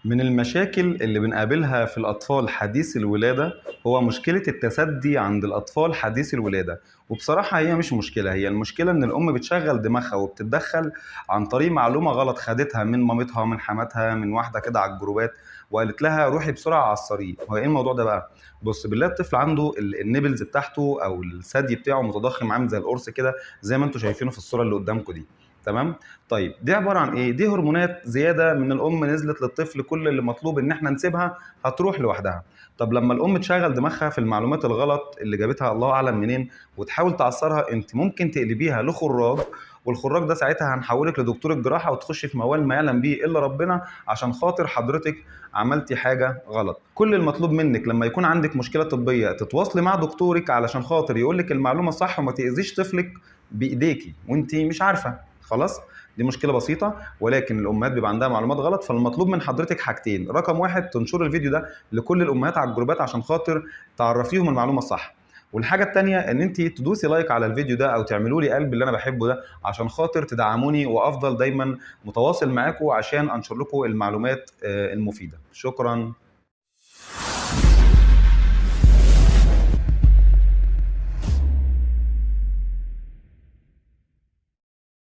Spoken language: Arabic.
من المشاكل اللي بنقابلها في الأطفال حديث الولادة هو مشكلة التثدي عند الأطفال حديث الولادة. وبصراحة هي مش مشكلة، هي المشكلة إن الأم بتشغل دماغها وبتتدخل عن طريق معلومة غلط خدتها من مامتها، من حماتها، من واحدة كده على الجروبات، وقالت لها روحي بسرعة على الصريح. هو إيه الموضوع ده بقى؟ بص بالله، الطفل عنده النبلز بتاعته أو الثدي بتاعه متضخم عامل زي القرص كده، زي ما انتم شايفينه في الصورة اللي قدامكم دي. تمام. طيب دي عباره عن ايه؟ دي هرمونات زياده من الام نزلت للطفل، كل اللي مطلوب ان احنا نسيبها هتروح لوحدها. طب لما الام تشغل دماغها في المعلومات الغلط اللي جابتها الله اعلم منين وتحاول تعصرها، انت ممكن تقلبيها لخراج، والخراج ده ساعتها هنحولك لدكتور الجراحه وتخش في موال ما يعلم به الا ربنا، عشان خاطر حضرتك عملتي حاجه غلط. كل المطلوب منك لما يكون عندك مشكله طبيه تتواصلي مع دكتورك علشان خاطر يقول لك المعلومه الصح وما تاذيش طفلك بايديكي وانت مش عارفه. خلاص. دي مشكله بسيطه، ولكن الامهات بيبقى عندها معلومات غلط. فالمطلوب من حضرتك حاجتين: رقم واحد، تنشر الفيديو ده لكل الامهات على الجروبات عشان خاطر تعرفيهم المعلومه الصح. والحاجه الثانيه ان انت تدوسي لايك على الفيديو ده او تعملوا لي قلب اللي انا بحبه ده، عشان خاطر تدعموني وافضل دايما متواصل معاكم عشان انشر لكم المعلومات المفيده. شكرا.